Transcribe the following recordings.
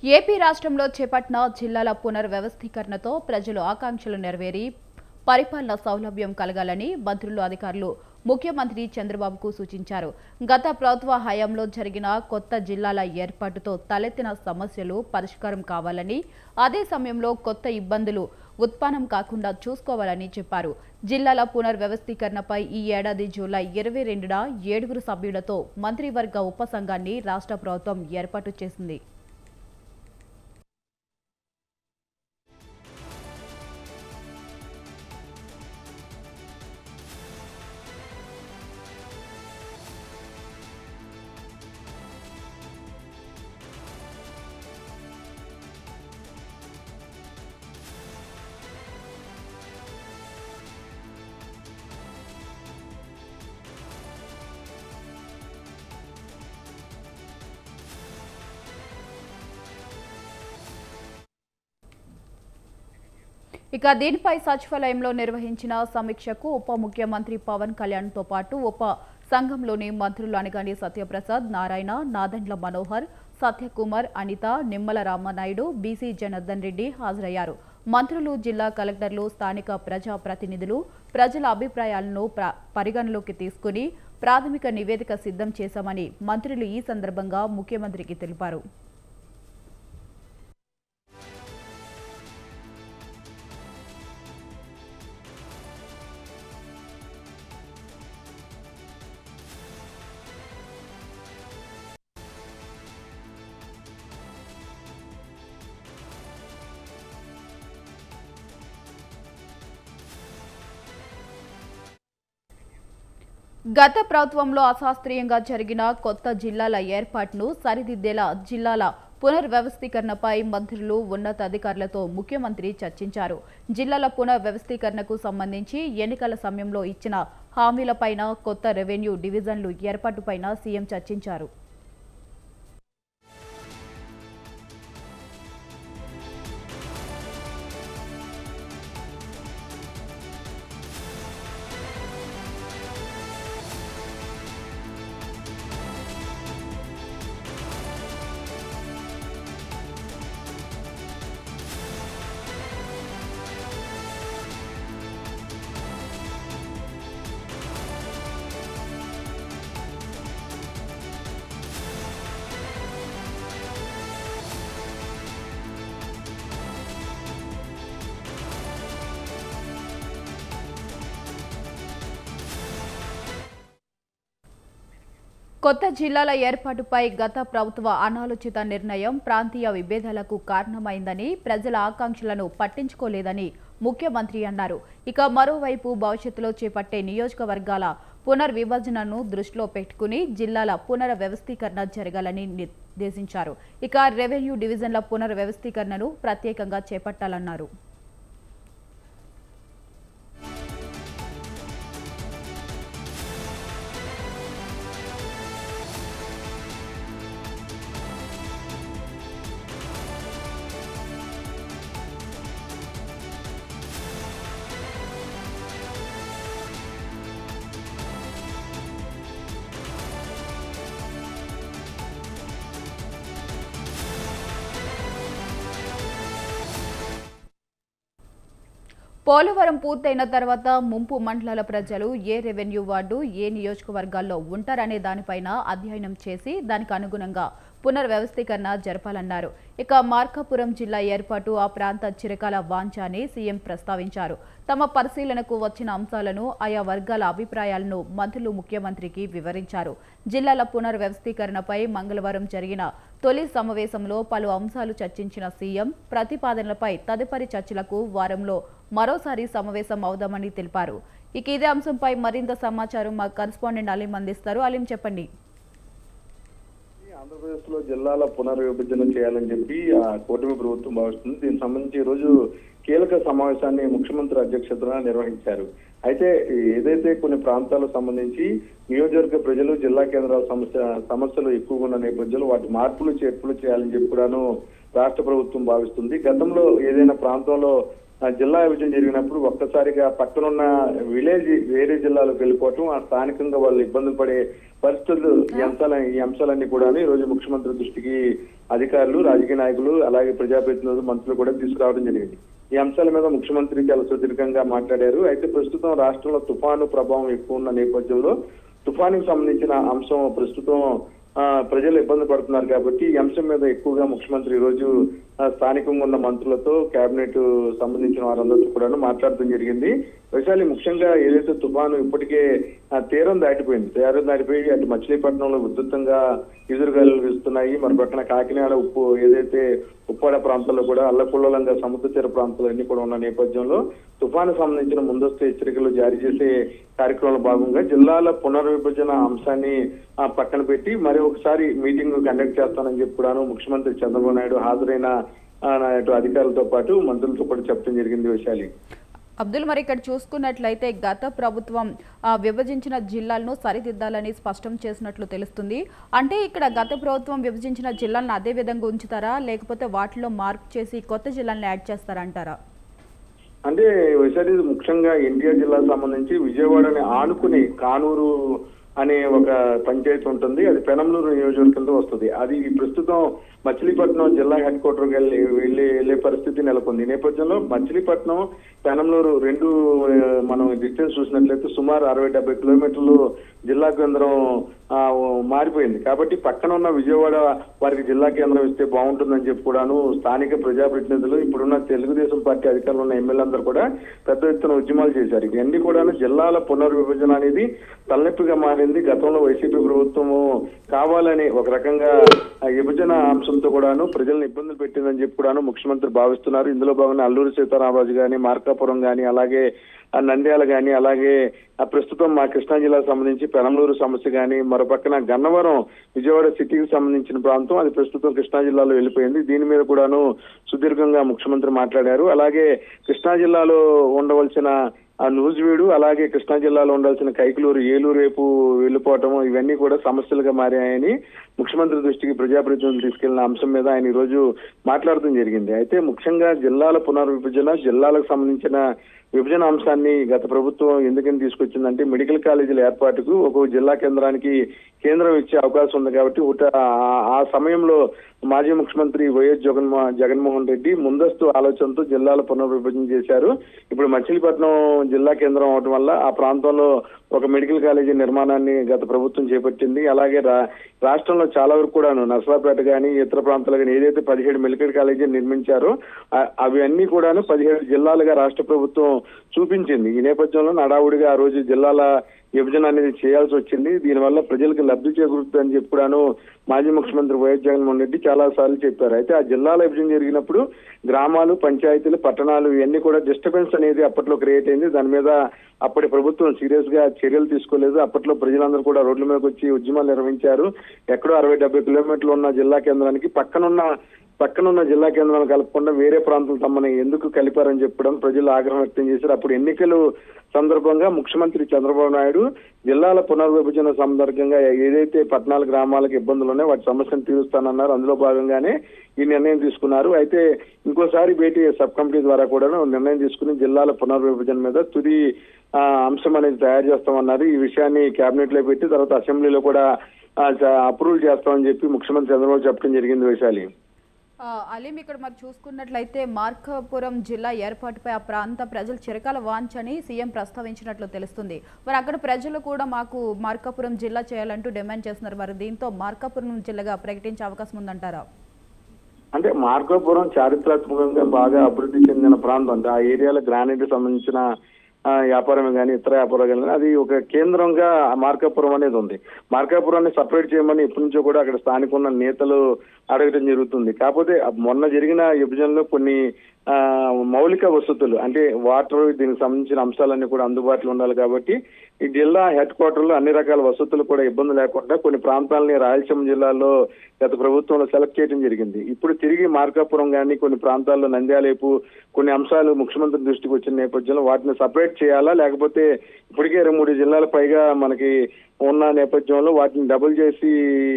AP రాష్ట్రంలో చేపట్టిన జిల్లాల పునర్వ్యవస్థీకరణతో ప్రజల ఆకాంక్షలు నెరవేరి పరిపాలన సౌలభ్యం కలగాలని మంత్రులు అధికారులు ముఖ్యమంత్రి చంద్రబాబుకు సూచించారు. గత ప్రభుత్వ హయాంలో జరిగిన కొత్త జిల్లాల ఏర్పాటుతో తలెత్తిన సమస్యలు పరిష్కారం కావాలని, అదే సమయంలో కొత్త ఇబ్బందులు ఉత్పన్నం కాకుండా చూసుకోవాలని చెప్పారు. జిల్లాల పునర్వ్యవస్థీకరణపై ఈ ఏడాది జూలై 22న 7 సభ్యులతో మంత్రివర్గ ఉపసంఘాన్ని రాష్ట్ర ప్రభుత్వం ఏర్పాటు చేసింది. ఇక దీనిపై సచివాలయంలో నిర్వహించిన సమీక్షకు ఉప ముఖ్యమంత్రి పవన్ కళ్యాణ్తో పాటు ఉప సంఘంలోని మంత్రులు అనగాని సత్యప్రసాద్, నారాయణ, నాదెండ్ల మనోహర్, సత్యకుమార్, అనిత, నిమ్మల రామనాయుడు, బీసీ జనార్దన్ రెడ్డి హాజరయ్యారు. మంత్రులు, జిల్లా కలెక్టర్లు, స్థానిక ప్రజాప్రతినిధులు ప్రజల అభిప్రాయాలను పరిగణలోకి తీసుకుని ప్రాథమిక నివేదిక సిద్ధం చేశామని మంత్రులు ఈ సందర్భంగా ముఖ్యమంత్రికి తెలిపారు. గత ప్రభుత్వంలో అశాస్త్రీయంగా జరిగిన కొత్త జిల్లాల ఏర్పాటును సరిదిద్దేలా జిల్లాల పునర్వ్యవస్థీకరణపై మంత్రులు, ఉన్నతాధికారులతో ముఖ్యమంత్రి చర్చించారు. జిల్లాల పునర్వ్యవస్థీకరణకు సంబంధించి ఎన్నికల సమయంలో ఇచ్చిన హామీలపైన, కొత్త రెవెన్యూ డివిజన్లు ఏర్పాటుపైన సీఎం చర్చించారు. కొత్త జిల్లాల ఏర్పాటుపై గత ప్రభుత్వ అనాలోచిత నిర్ణయం ప్రాంతీయ విభేదాలకు కారణమైందని, ప్రజల ఆకాంక్షలను పట్టించుకోలేదని ముఖ్యమంత్రి అన్నారు. ఇక మరోవైపు భవిష్యత్తులో చేపట్టే నియోజకవర్గాల పునర్విభజనను దృష్టిలో పెట్టుకుని జిల్లాల పునర్వ్యవస్థీకరణ జరగాలని నిర్దేశించారు. ఇక రెవెన్యూ డివిజన్ల పునర్వ్యవస్థీకరణను ప్రత్యేకంగా చేపట్టాలన్నారు. పోలవరం పూర్తయిన తర్వాత ముంపు మండలాల ప్రజలు ఏ రెవెన్యూ వార్డు, ఏ నియోజకవర్గాల్లో ఉంటారనే దానిపైన అధ్యయనం చేసి దానికి అనుగుణంగా పునర్వ్యవస్థీకరణ జరపాలన్నారు. ఇక మార్కాపురం జిల్లా ఏర్పాటు ఆ ప్రాంత చిరకాల వాంఛ అని సీఎం ప్రస్తావించారు. తమ పరిశీలనకు వచ్చిన అంశాలను, ఆయా వర్గాల అభిప్రాయాలను మంత్రులు ముఖ్యమంత్రికి వివరించారు. జిల్లాల పునర్వ్యవస్థీకరణపై మంగళవారం జరిగిన తొలి సమావేశంలో పలు అంశాలు చర్చించిన సీఎం ప్రతిపాదనలపై తదుపరి చర్చలకు వారంలో మరోసారి సమావేశం అవుదామని తెలిపారు. ఇక ఇదే అంశంపై మరింత సమాచారం మా కరెస్పాండెంట్ అలీం అందిస్తారు. అలీం, చెప్పండి. ఆంధ్రప్రదేశ్ లో జిల్లాల పునర్విభజన చేయాలని చెప్పి కూటమి ప్రభుత్వం భావిస్తుంది. దీనికి సంబంధించి ఈ రోజు కీలక సమావేశాన్ని ముఖ్యమంత్రి అధ్యక్షతన నిర్వహించారు. అయితే ఏదైతే కొన్ని ప్రాంతాలకు సంబంధించి నియోజకవర్గ ప్రజలు జిల్లా కేంద్రాల సమస్యలు ఎక్కువగా ఉన్న నేపథ్యంలో వాటి మార్పులు చేర్పులు చేయాలని చెప్పి కూడాను రాష్ట్ర ప్రభుత్వం భావిస్తుంది. గతంలో ఏదైనా ప్రాంతంలో జిల్లా విభజన జరిగినప్పుడు ఒక్కసారిగా పక్కనున్న విలేజ్ వేరే జిల్లాలకు వెళ్ళిపోవటం, ఆ స్థానికంగా వాళ్ళు ఇబ్బందులు పడే పరిస్థితులు ఈ అంశాలన్నీ కూడా ఈ రోజు ముఖ్యమంత్రి దృష్టికి అధికారులు, రాజకీయ నాయకులు, అలాగే ప్రజాప్రతినిధులు, మంత్రులు కూడా తీసుకురావడం జరిగింది. ఈ అంశాల మీద ముఖ్యమంత్రి చాలా సుదీర్ఘంగా మాట్లాడారు. అయితే ప్రస్తుతం రాష్ట్రంలో తుఫాను ప్రభావం ఎక్కువ ఉన్న నేపథ్యంలో తుఫానుకు సంబంధించిన అంశం ప్రస్తుతం ప్రజలు ఇబ్బంది పడుతున్నారు కాబట్టి ఈ అంశం మీద ఎక్కువగా ముఖ్యమంత్రి ఈ రోజు స్థానికంగా ఉన్న మంత్రులతో, కేబినెట్ సంబంధించిన వారందరితో కూడా మాట్లాడడం జరిగింది. వైశాలి, ముఖ్యంగా ఏదైతే తుఫాను ఇప్పటికే తీరం దాటిపోయి అటు మచిలీపట్నంలో ఉధృతంగా ఎదురుగాలులు వీస్తున్నాయి. మరి పక్కన కాకినాడ ఉప్పాడ ప్రాంతాల్లో కూడా అల్లకుల్లంగా సముద్ర తీర ప్రాంతాలు అన్ని కూడా ఉన్న నేపథ్యంలో తుఫాను సంబంధించిన ముందస్తు హెచ్చరికలు జారీ చేసే కార్యక్రమంలో భాగంగా జిల్లాల పునర్విభజన అంశాన్ని పక్కన పెట్టి మరి ఒకసారి మీటింగ్ కండక్ట్ చేస్తానని చెప్పి కూడా ముఖ్యమంత్రి చంద్రబాబు నాయుడు హాజరైన అధికారులతో పాటు మంత్రులతో కూడా చెప్పడం జరిగింది. వైశాలి, అబ్దుల్, మరి ఇక్కడ చూసుకున్నట్లయితే గత ప్రభుత్వం విభజించిన జిల్లాలను సరిదిద్దాలని స్పష్టం చేసినట్లు తెలుస్తుంది. అంటే ఇక్కడ గత ప్రభుత్వం విభజించిన జిల్లాలను అదే విధంగా ఉంచుతారా, లేకపోతే వాటిలో మార్పు చేసి కొత్త జిల్లాలను యాడ్ చేస్తారంటారా? అంటే వైశాలి, ముఖ్యంగా ఎన్టీఆర్ జిల్లాకు సంబంధించి విజయవాడని ఆనుకుని కానూరు అనే ఒక పంచాయతీ ఉంటుంది. అది పెనంలూరు నియోజకవర్గంలో వస్తుంది. అది ప్రస్తుతం మచిలీపట్నం జిల్లా హెడ్ క్వార్టర్కి వెళ్లే పరిస్థితి నెలకొంది. ఈ నేపథ్యంలో మచిలీపట్నం, పెనంలూరు రెండు మనం డిస్టెన్స్ చూసినట్లయితే సుమారు 60-70 కిలోమీటర్లు జిల్లా కేంద్రం మారిపోయింది. కాబట్టి పక్కన ఉన్న విజయవాడ వారికి జిల్లా కేంద్రం ఇస్తే బాగుంటుందని చెప్పి కూడాను స్థానిక ప్రజాప్రతినిధులు, ఇప్పుడున్న తెలుగుదేశం పార్టీ అధికారులు ఉన్న ఎమ్మెల్యేలందరూ కూడా పెద్ద ఎత్తున ఉద్యమాలు చేశారు. ఇవన్నీ కూడా జిల్లాల పునర్విభజన అనేది తలనొప్పిగా మారింది. గతంలో వైసీపీ ప్రభుత్వము కావాలని ఒక రకంగా విభజన అంశంతో కూడాను ప్రజలను ఇబ్బందులు పెట్టిందని చెప్పి కూడాను ముఖ్యమంత్రి భావిస్తున్నారు. ఇందులో భాగంగా అల్లూరి సీతారామరాజు గాని, మార్కాపురం గాని, అలాగే నంద్యాల గాని, అలాగే ప్రస్తుతం మా కృష్ణా జిల్లాకు సంబంధించి పెనంలూరు సమస్య గాని, మరో పక్కన గన్నవరం విజయవాడ సిటీకి సంబంధించిన ప్రాంతం అది ప్రస్తుతం కృష్ణా జిల్లాలో వెళ్ళిపోయింది. దీని మీద కూడాను సుదీర్ఘంగా ముఖ్యమంత్రి మాట్లాడారు. అలాగే కృష్ణా జిల్లాలో ఉండవలసిన నూజివీడు, అలాగే కృష్ణా జిల్లాలో ఉండాల్సిన కైకలూరు, ఏలూరు రేపు వెళ్ళిపోవటం ఇవన్నీ కూడా సమస్యలుగా మారాయని ముఖ్యమంత్రి దృష్టికి ప్రజాప్రతినిధులు తీసుకెళ్లిన అంశం మీద ఆయన ఈ రోజు మాట్లాడటం జరిగింది. అయితే ముఖ్యంగా జిల్లాల పునర్విభజన, జిల్లాలకు సంబంధించిన విభజన అంశాన్ని గత ప్రభుత్వం ఎందుకని తీసుకొచ్చిందంటే మెడికల్ కాలేజీల ఏర్పాటుకు ఒక జిల్లా కేంద్రానికి కేంద్రం ఇచ్చే అవకాశం ఉంది కాబట్టి ఆ సమయంలో మాజీ ముఖ్యమంత్రి వైఎస్ జగన్మోహన్ రెడ్డి ముందస్తు ఆలోచనతో జిల్లాల పునర్విభజన చేశారు. ఇప్పుడు మచిలీపట్నం జిల్లా కేంద్రం అవడం వల్ల ఆ ప్రాంతంలో ఒక మెడికల్ కాలేజీ నిర్మాణాన్ని గత ప్రభుత్వం చేపట్టింది. అలాగే రాష్ట్రంలో చాలా వరకు కూడాను నర్సరాపేట కానీ ఇతర ప్రాంతాలు కానీ ఏదైతే 17 మెడికల్ కాలేజీలు నిర్మించారో అవి అన్ని కూడాను 17 జిల్లాలుగా రాష్ట్ర ప్రభుత్వం చూపించింది. ఈ నేపథ్యంలో హడావుడిగా ఆ రోజు జిల్లాల విభజన అనేది చేయాల్సి వచ్చింది. దీనివల్ల ప్రజలకు లబ్ధి చేకూరుతుందని చెప్పి కూడాను మాజీ ముఖ్యమంత్రి వైఎస్ జగన్మోహన్ రెడ్డి చాలా సార్లు చెప్పారు. అయితే ఆ జిల్లాల విభజన జరిగినప్పుడు గ్రామాలు, పంచాయతీలు, పట్టణాలు ఇవన్నీ కూడా డిస్టర్బెన్స్ అనేది అప్పట్లో క్రియేట్ అయింది. దాని మీద అప్పటి ప్రభుత్వం సీరియస్ గా చర్యలు తీసుకోలేదు. అప్పట్లో ప్రజలందరూ కూడా రోడ్ల మీదకి వచ్చి ఉద్యమాలు నిర్వహించారు. ఎక్కడో 60-70 కిలోమీటర్లు ఉన్న జిల్లా కేంద్రానికి పక్కనున్న జిల్లా కేంద్రాలను కలపకుండా వేరే ప్రాంతం తమని ఎందుకు కలిపారని చెప్పడం ప్రజలు ఆగ్రహం వ్యక్తం చేశారు. అప్పుడు ఎన్నికలు సందర్భంగా ముఖ్యమంత్రి చంద్రబాబు నాయుడు జిల్లాల పునర్విభజన సందర్భంగా ఏదైతే పట్టణాల గ్రామాలకు ఇబ్బందులు ఉన్నాయో వాటి సమస్యను తీరుస్తానన్నారు. అందులో భాగంగానే ఈ నిర్ణయం తీసుకున్నారు. అయితే ఇంకోసారి భేటీ సబ్ కమిటీ ద్వారా కూడా నిర్ణయం తీసుకుని జిల్లాల పునర్విభజన మీద తుది అంశం అనేది తయారు చేస్తామన్నారు. ఈ విషయాన్ని కేబినెట్ లో పెట్టి తర్వాత అసెంబ్లీలో కూడా అప్రూవల్ చేస్తామని చెప్పి ముఖ్యమంత్రి చంద్రబాబు చెప్పడం జరిగింది. వైశాలి, అలీం, ఇక్కడ మరి చూసుకున్నట్లయితే మార్కాపురం జిల్లా ఏర్పాటుపై ఆ ప్రాంత ప్రజలు చిరకాల వాంఛని సీఎం ప్రస్తావించినట్లు తెలుస్తుంది. మరి అక్కడ ప్రజలు కూడా మాకు మార్కాపురం జిల్లా చేయాలంటూ డిమాండ్ చేస్తున్నారు. మరి దీంతో మార్కాపురం జిల్లాగా ప్రకటించే అవకాశం ఉందంటారా? అంటే మార్కాపురం చారిత్రాత్మకంగా బాగా అభివృద్ధి చెందిన ప్రాంతం. అంటే ఆ ఏరియాలో గ్రానైట్ సంబంధించిన వ్యాపారమే కానీ ఇతర వ్యాపారం కానీ అది ఒక కేంద్రంగా మార్కాపురం అనేది ఉంది. మార్కాపురాన్ని సపరేట్ చేయమని ఎప్పటి నుంచో కూడా అక్కడ స్థానిక ఉన్న నేతలు అడగడం జరుగుతుంది. కాకపోతే మొన్న జరిగిన విభజనలో కొన్ని మౌలిక వసతులు అంటే వాటర్, దీనికి సంబంధించిన అంశాలన్నీ కూడా అందుబాటులో ఉండాలి. కాబట్టి ఈ జిల్లా హెడ్ క్వార్టర్లో అన్ని రకాల వసతులు కూడా ఇబ్బంది లేకుండా కొన్ని ప్రాంతాలని రాయలసీమ జిల్లాలో గత ప్రభుత్వంలో సెలెక్ట్ చేయడం జరిగింది. ఇప్పుడు తిరిగి మార్కాపురం కానీ కొన్ని ప్రాంతాల్లో నంద్యాలేపు కొన్ని అంశాలు ముఖ్యమంత్రి దృష్టికి వచ్చిన నేపథ్యంలో వాటిని సపరేట్ చేయాలా, లేకపోతే ఇప్పటికే 2-3 జిల్లాల పైగా మనకి ఉన్న నేపథ్యంలో వాటిని డబుల్ చేసి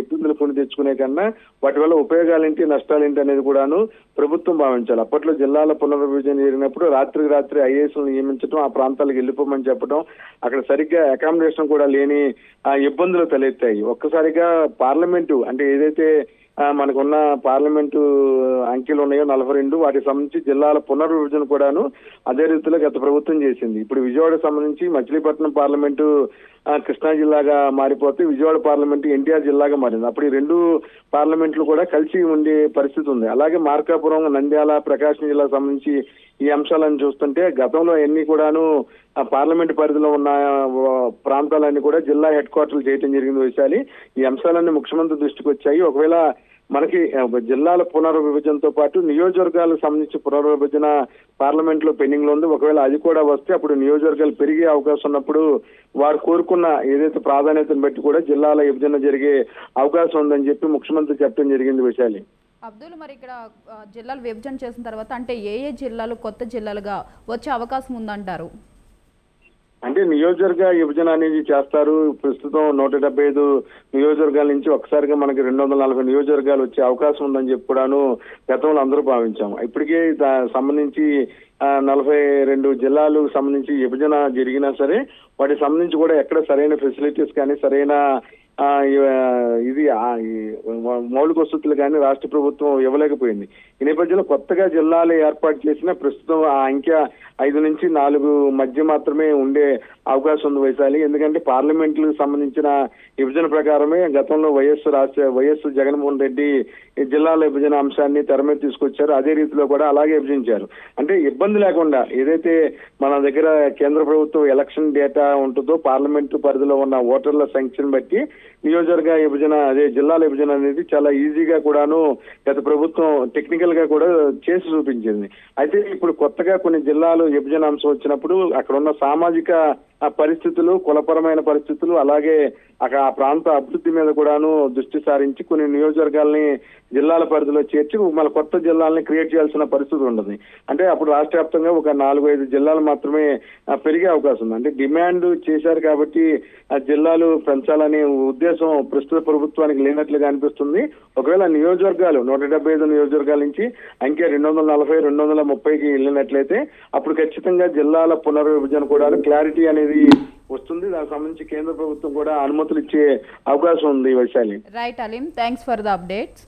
ఇబ్బందులు కొని తెచ్చుకునే కన్నా వాటి వల్ల ఉపయోగాలేంటి నష్టాలేంటి అనేది కూడాను ప్రభుత్వం భావించాలి. అప్పట్లో జిల్లాల పునర్విభజన జరిగినప్పుడు రాత్రికి రాత్రి ఐఏఎస్లు నియమించడం, ఆ ప్రాంతాలకు వెళ్ళిపోమని చెప్పడం, అక్కడ సరిగ్గా అకామిడేషన్ కూడా లేని ఇబ్బందులు తలెత్తాయి. ఒక్కసారిగా పార్లమెంటు అంటే ఏదైతే మనకున్న పార్లమెంటు అంకెలు ఉన్నాయో 42 వాటికి సంబంధించి జిల్లాల పునర్విభజన కూడాను అదే రీతిలో గత ప్రభుత్వం చేసింది. ఇప్పుడు విజయవాడకు సంబంధించి మచిలీపట్నం పార్లమెంటు కృష్ణా జిల్లాగా మారిపోతే విజయవాడ పార్లమెంటు ఎన్టీఆర్ జిల్లాగా మారింది. అప్పుడు ఈ 2 పార్లమెంట్లు కూడా కలిసి ఉండే పరిస్థితి ఉంది. అలాగే మార్కాపురం, నంద్యాల, ప్రకాశం జిల్లాకు సంబంధించి ఈ అంశాలను చూస్తుంటే గతంలో ఎన్ని కూడాను పార్లమెంట్ పరిధిలో ఉన్న ప్రాంతాలన్నీ కూడా జిల్లా హెడ్ క్వార్టర్లు చేయడం జరిగింది. వైశాలి ఈ అంశాలన్నీ ముఖ్యమంత్రి దృష్టికి వచ్చాయి. ఒకవేళ మనకి జిల్లాల పునర్విభజనతో పాటు నియోజకవర్గాలకు సంబంధించి పునర్విభజన పార్లమెంట్ లో పెండింగ్ లో ఉంది. ఒకవేళ అది కూడా వస్తే అప్పుడు నియోజకవర్గాలు పెరిగే అవకాశం ఉన్నప్పుడు వారు కోరుకున్న ఏదైతే ప్రాధాన్యతను బట్టి కూడా జిల్లాల విభజన జరిగే అవకాశం ఉందని చెప్పి ముఖ్యమంత్రి చెప్పడం జరిగింది. వైశాలి అబ్దుల్, మరి ఇక్కడ జిల్లాలు విభజన చేసిన తర్వాత అంటే ఏ జిల్లాలు కొత్త జిల్లాలుగా వచ్చే అవకాశం ఉందంటారు? అంటే నియోజకవర్గ విభజన అనేది చేస్తారు. ప్రస్తుతం 175 నియోజకవర్గాల నుంచి ఒకసారిగా మనకి 240 నియోజకవర్గాలు వచ్చే అవకాశం ఉందని చెప్పి కూడాను గతంలో అందరూ భావించాము. ఇప్పటికే సంబంధించి 42 జిల్లాలకు సంబంధించి విభజన జరిగినా సరే వాటికి సంబంధించి కూడా ఎక్కడ సరైన ఫెసిలిటీస్ కానీ సరైన ఇది మౌలిక వసతులు కానీ రాష్ట్ర ప్రభుత్వం ఇవ్వలేకపోయింది. ఈ నేపథ్యంలో కొత్తగా జిల్లాలు ఏర్పాటు చేసిన ప్రస్తుతం ఆ అంకె 5 నుంచి 4 మధ్య మాత్రమే ఉండే అవకాశం ఉంది. వైశాలి ఎందుకంటే పార్లమెంట్లకు సంబంధించిన విభజన ప్రకారమే గతంలో వైఎస్ జగన్మోహన్ రెడ్డి జిల్లాల విభజన అంశాన్ని తెర మీద తీసుకొచ్చారు. అదే రీతిలో కూడా అలాగే విభజించారు. అంటే ఇబ్బంది లేకుండా ఏదైతే మన దగ్గర కేంద్ర ప్రభుత్వం ఎలక్షన్ డేటా ఉంటుందో పార్లమెంటు పరిధిలో ఉన్న ఓటర్ల సంఖ్యను బట్టి నియోజకవర్గ విభజన అదే జిల్లాల విభజన అనేది చాలా ఈజీగా కూడాను గత ప్రభుత్వం టెక్నికల్ గా కూడా చేసి చూపించింది. అయితే ఇప్పుడు కొత్తగా కొన్ని జిల్లాలు విభజన అంశం వచ్చినప్పుడు అక్కడ ఉన్న సామాజిక పరిస్థితులు, కులపరమైన పరిస్థితులు, అలాగే అక్కడ ఆ ప్రాంత అభివృద్ధి మీద కూడాను దృష్టి సారించి కొన్ని నియోజకవర్గాల్ని జిల్లాల పరిధిలో చేర్చి మన కొత్త జిల్లాలని క్రియేట్ చేయాల్సిన పరిస్థితి ఉంటుంది. అంటే అప్పుడు రాష్ట్ర వ్యాప్తంగా ఒక 4-5 జిల్లాలు మాత్రమే పెరిగే అవకాశం ఉంది. అంటే డిమాండ్ చేశారు కాబట్టి ఆ జిల్లాలు పెంచాలనే ఉద్దేశం ప్రస్తుత ప్రభుత్వానికి లేనట్లుగా అనిపిస్తుంది. ఒకవేళ నియోజకవర్గాలు 175 నియోజకవర్గాల నుంచి అంకె 240, 230కి వెళ్ళినట్లయితే అప్పుడు ఖచ్చితంగా జిల్లాల పునర్విభజన కూడా క్లారిటీ అనేది వస్తుంది. దానికి సంబంధించి కేంద్ర ప్రభుత్వం కూడా అనుమతులు ఇచ్చే అవకాశం ఉంది. Vaishali right Aleem, thanks for the updates.